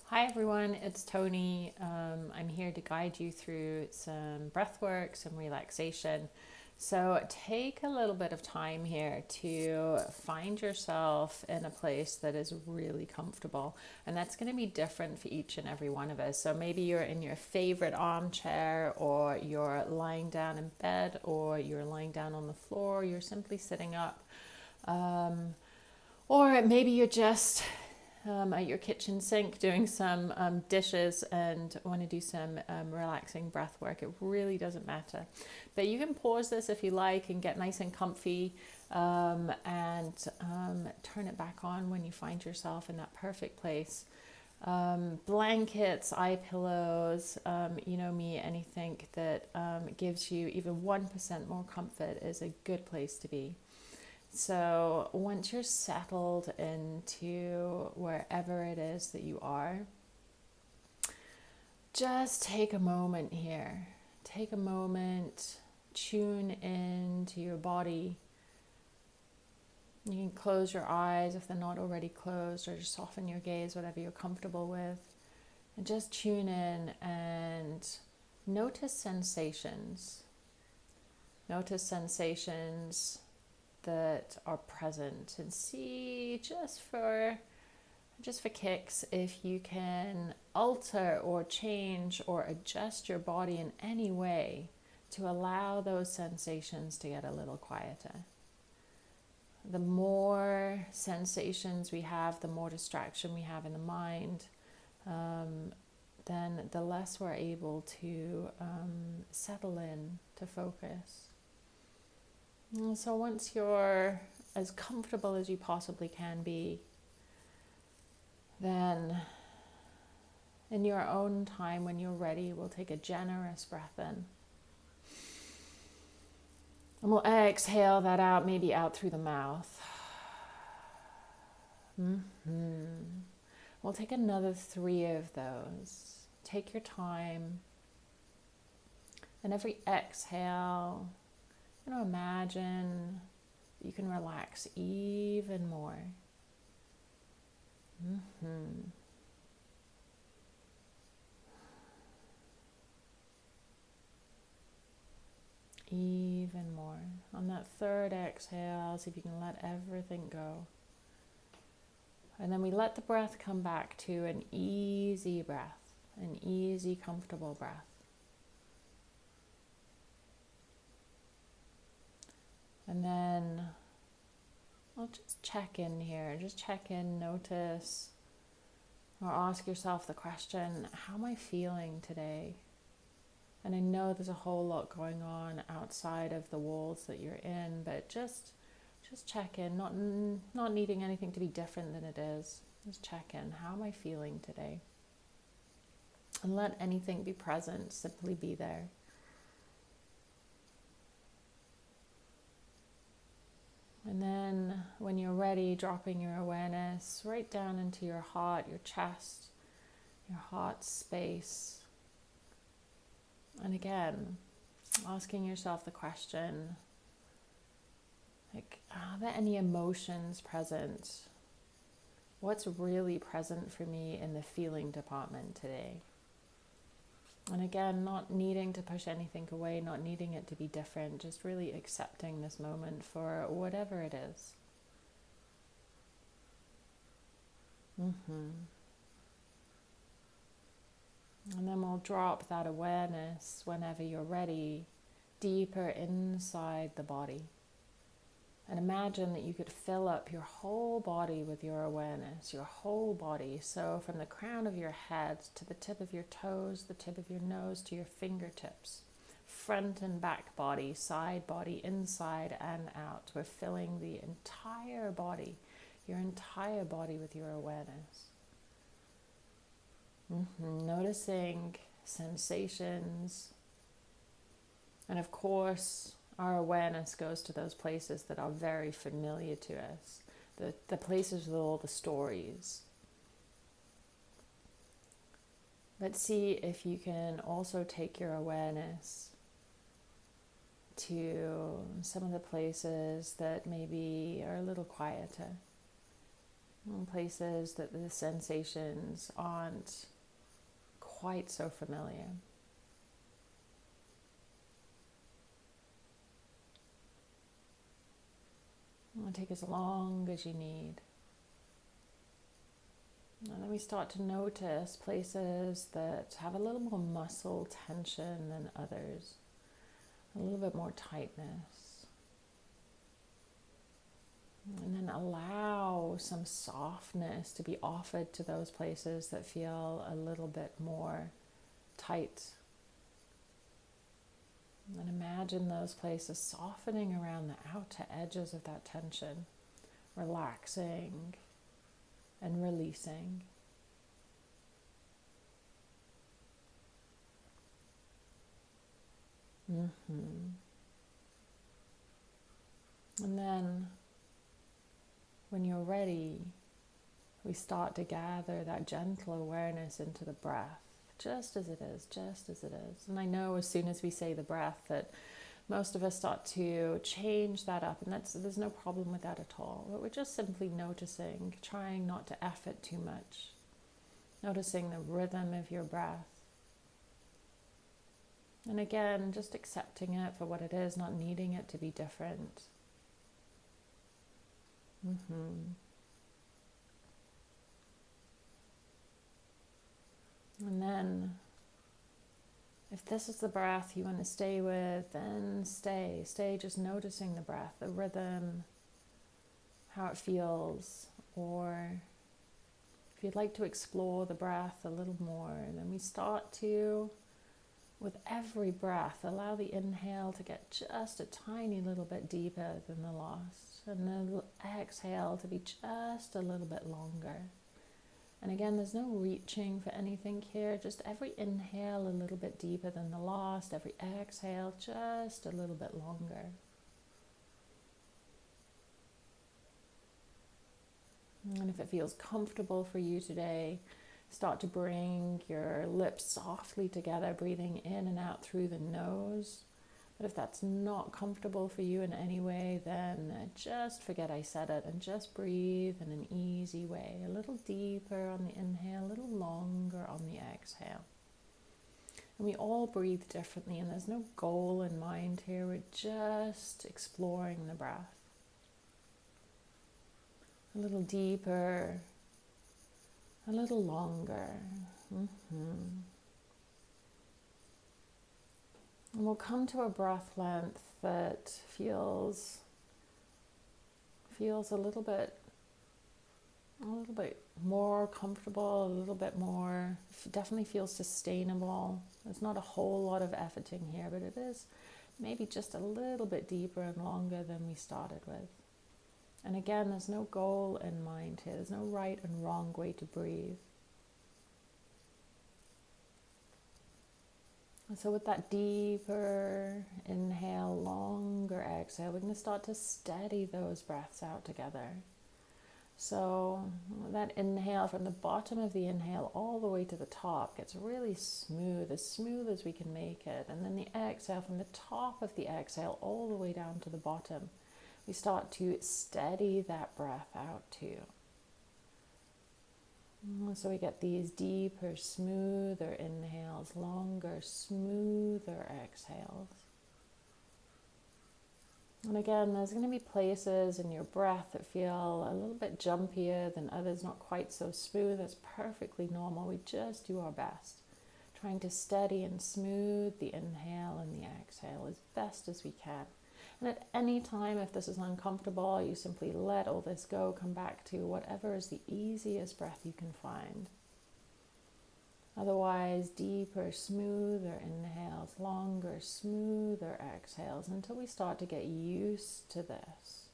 Hi everyone, it's Tony. I'm here to guide you through some breath work, some relaxation. So take a little bit of time here to find yourself in a place that is really comfortable. And that's going to be different for each and every one of us. So maybe you're in your favorite armchair, or you're lying down in bed, or you're lying down on the floor, you're simply sitting up. Or maybe you're just at your kitchen sink doing some dishes and want to do some relaxing breath work. It really doesn't matter. But you can pause this if you like and get nice and comfy, and turn it back on when you find yourself in that perfect place. Blankets, eye pillows, you know me, anything that gives you even 1% more comfort is a good place to be. So once you're settled into wherever it is that you are, just take a moment here. Take a moment, tune in to your body. You can close your eyes if they're not already closed, or just soften your gaze, whatever you're comfortable with. And just tune in and notice sensations. Notice sensations that are present, and see just for kicks if you can alter or change or adjust your body in any way to allow those sensations to get a little quieter. The more sensations we have, the more distraction we have in the mind, then the less we're able to settle in, to focus. And so once you're as comfortable as you possibly can be, then in your own time, when you're ready, we'll take a generous breath in. And we'll exhale that out, maybe out through the mouth. We'll take another 3 of those. Take your time. And every exhale, imagine you can relax even more. Even more. On that third exhale, see if you can let everything go. And then we let the breath come back to an easy breath, an easy, comfortable breath. And then I'll just check in here. Just check in, notice, or ask yourself the question, how am I feeling today? And I know there's a whole lot going on outside of the walls that you're in, but just check in, not needing anything to be different than it is. Just check in. How am I feeling today? And let anything be present. Simply be there. And then when you're ready, dropping your awareness right down into your heart, your chest, your heart space. And again, asking yourself the question, like, are there any emotions present? What's really present for me in the feeling department today? And again, not needing to push anything away, not needing it to be different, just really accepting this moment for whatever it is. And then we'll drop that awareness whenever you're ready, deeper inside the body. And imagine that you could fill up your whole body with your awareness, your whole body. So from the crown of your head to the tip of your toes, the tip of your nose to your fingertips, front and back body, side body, inside and out. We're filling the entire body, your entire body with your awareness. Noticing sensations. And of course, our awareness goes to those places that are very familiar to us, the places with all the stories. Let's see if you can also take your awareness to some of the places that maybe are a little quieter. in places that the sensations aren't quite so familiar. And take as long as you need. And then we start to notice places that have a little more muscle tension than others, a little bit more tightness. And then allow some softness to be offered to those places that feel a little bit more tight. And imagine those places softening around the outer edges of that tension, relaxing and releasing. And then when you're ready, we start to gather that gentle awareness into the breath, just as it is, just as it is. And I know as soon as we say the breath that most of us start to change that up, and there's no problem with that at all. But we're just simply noticing, trying not to effort too much, noticing the rhythm of your breath. And again, just accepting it for what it is, not needing it to be different. And then, if this is the breath you want to stay with, then stay. Stay just noticing the breath, the rhythm, how it feels. Or if you'd like to explore the breath a little more, then we start to, with every breath, allow the inhale to get just a tiny little bit deeper than the last, and the exhale to be just a little bit longer. And again, there's no reaching for anything here, just every inhale a little bit deeper than the last, every exhale just a little bit longer. And if it feels comfortable for you today, start to bring your lips softly together, breathing in and out through the nose. But if that's not comfortable for you in any way, then just forget I said it and just breathe in an easy way. A little deeper on the inhale, a little longer on the exhale. And we all breathe differently, and there's no goal in mind here. We're just exploring the breath. A little deeper, a little longer. And we'll come to a breath length that feels a little bit more comfortable, a little bit more, definitely feels sustainable. There's not a whole lot of efforting here, but it is maybe just a little bit deeper and longer than we started with. And again, there's no goal in mind here. There's no right and wrong way to breathe. And so with that deeper inhale, longer exhale, we're going to start to steady those breaths out together. So that inhale from the bottom of the inhale all the way to the top gets really smooth as we can make it. And then the exhale from the top of the exhale all the way down to the bottom. We start to steady that breath out too. So we get these deeper, smoother inhales, longer, smoother exhales. And again, there's going to be places in your breath that feel a little bit jumpier than others, not quite so smooth. That's perfectly normal. We just do our best, trying to steady and smooth the inhale and the exhale as best as we can. And at any time, if this is uncomfortable, you simply let all this go, come back to whatever is the easiest breath you can find. Otherwise, deeper, smoother inhales, longer, smoother exhales, until we start to get used to this.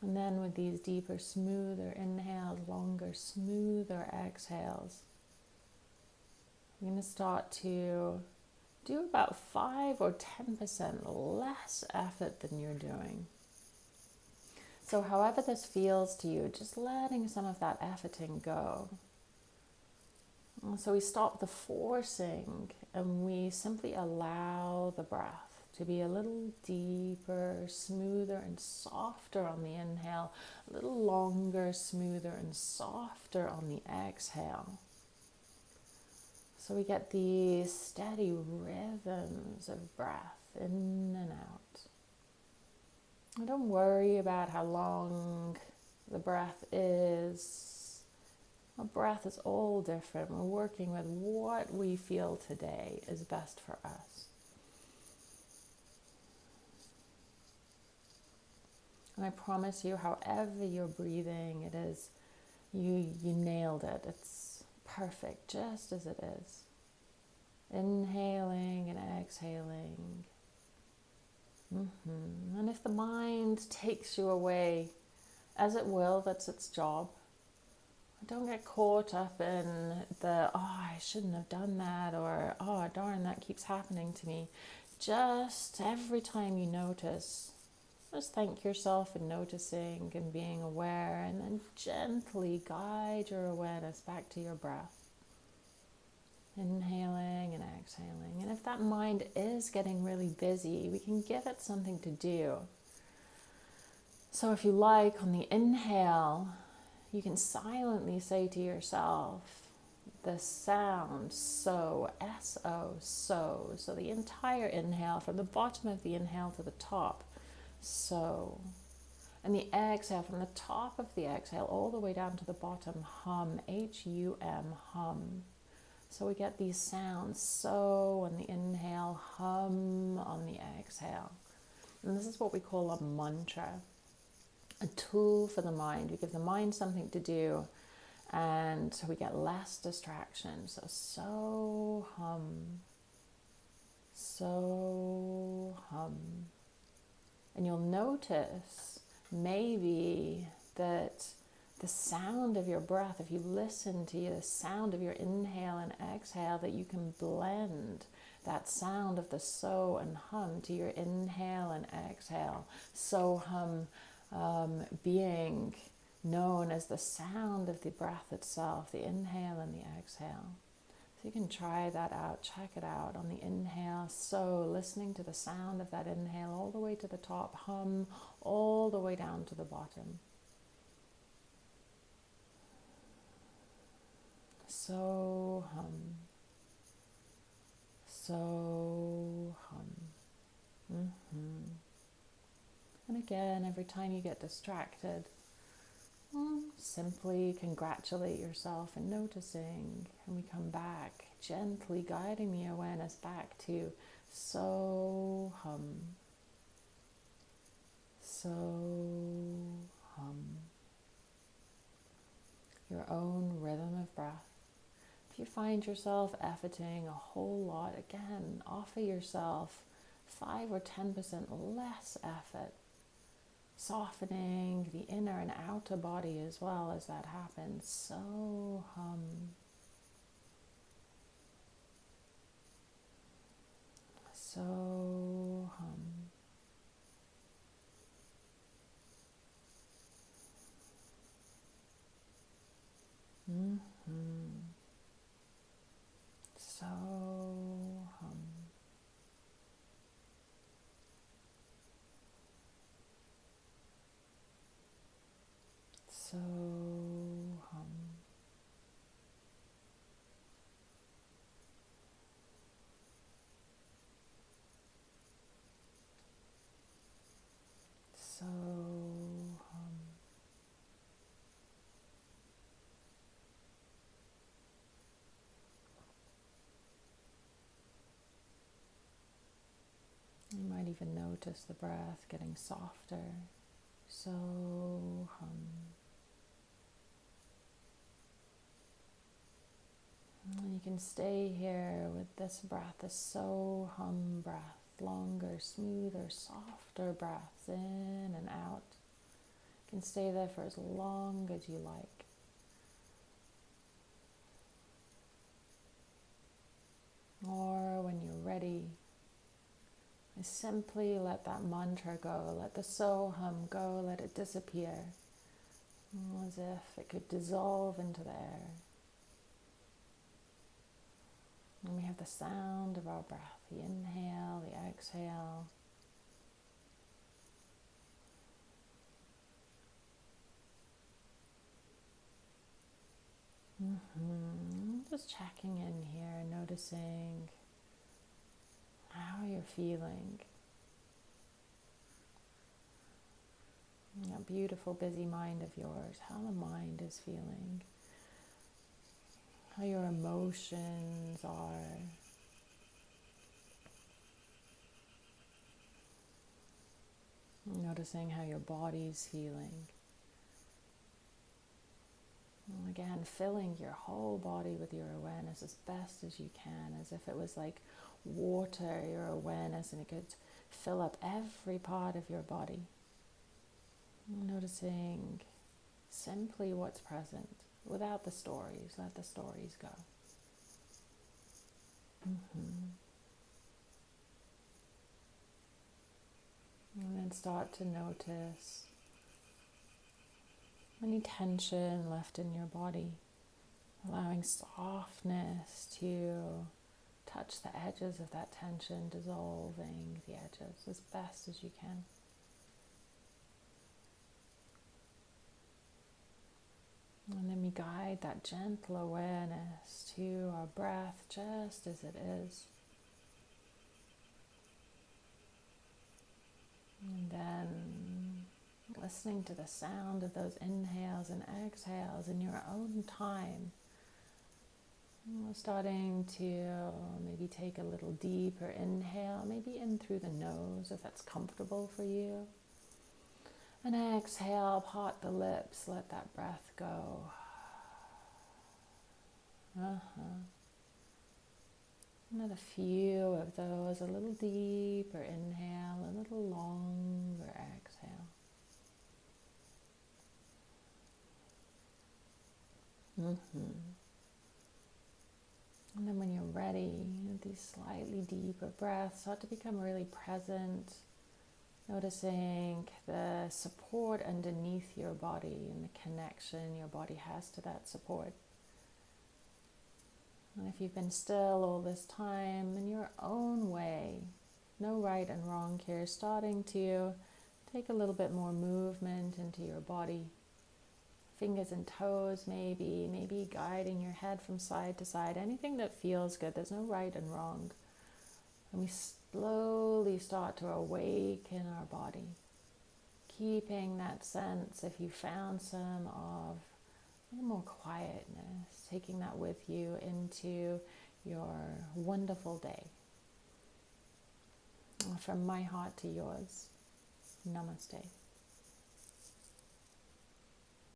And then with these deeper, smoother inhales, longer, smoother exhales, you're going to start to do about 5 or 10% less effort than you're doing. So however this feels to you, just letting some of that efforting go. And so we stop the forcing and we simply allow the breath to be a little deeper, smoother and softer on the inhale, a little longer, smoother and softer on the exhale. So we get these steady rhythms of breath in and out. And don't worry about how long the breath is. Our breath is all different. We're working with what we feel today is best for us. And I promise you, however you're breathing, it is, you nailed it. It's perfect, just as it is. Inhaling and exhaling. And if the mind takes you away, as it will, that's its job. Don't get caught up in the, I shouldn't have done that, or, darn, that keeps happening to me. Just every time you notice, just thank yourself for noticing and being aware, and then gently guide your awareness back to your breath. Inhaling and exhaling. And if that mind is getting really busy, we can give it something to do. So if you like, on the inhale, you can silently say to yourself the sound so, S-O, so. So the entire inhale, from the bottom of the inhale to the top, so. And the exhale, from the top of the exhale all the way down to the bottom, hum, H-U-M, hum. So we get these sounds, so on the inhale, hum on the exhale. And this is what we call a mantra, a tool for the mind. We give the mind something to do, and we get less distraction. So hum, so hum. And you'll notice maybe that the sound of your breath, if you listen to the sound of your inhale and exhale, that you can blend that sound of the so and hum to your inhale and exhale. So hum being known as the sound of the breath itself, the inhale and the exhale. So you can try that out, check it out. On the inhale, so listening to the sound of that inhale all the way to the top, hum all the way down to the bottom. So hum, so hum. And again, every time you get distracted, simply congratulate yourself and noticing, and we come back, gently guiding the awareness back to so hum, so hum. Your own rhythm of breath. If you find yourself efforting a whole lot, again, offer yourself 5 or 10% less effort, softening the inner and outer body as well as that happens. So hum. So hum. So hum. So hum. So hum. You might even notice the breath getting softer. So hum. And you can stay here with this breath, this so hum breath, longer, smoother, softer breaths in and out. You can stay there for as long as you like. Or when you're ready, simply let that mantra go, let the so hum go, let it disappear, as if it could dissolve into the air. And we have the sound of our breath, the inhale, the exhale. Just checking in here, noticing how you're feeling. That beautiful busy mind of yours, how the mind is feeling, how your emotions are. Noticing how your body's feeling. And again, filling your whole body with your awareness as best as you can, as if it was like water, your awareness, and it could fill up every part of your body. Noticing simply what's present, without the stories. Let the stories go. And then start to notice any tension left in your body, allowing softness to touch the edges of that tension, dissolving the edges as best as you can. And then we guide that gentle awareness to our breath just as it is. And then listening to the sound of those inhales and exhales in your own time. And we're starting to maybe take a little deeper inhale, maybe in through the nose if that's comfortable for you. And exhale, part the lips, let that breath go. Another few of those, a little deeper inhale, a little longer exhale. And then when you're ready, these slightly deeper breaths start to become really present, noticing the support underneath your body and the connection your body has to that support. And if you've been still all this time in your own way, no right and wrong here, starting to take a little bit more movement into your body. Fingers and toes maybe guiding your head from side to side, anything that feels good. There's no right and wrong. And we slowly start to awaken our body, keeping that sense, if you found some, of a little more quietness, taking that with you into your wonderful day. From my heart to yours, namaste.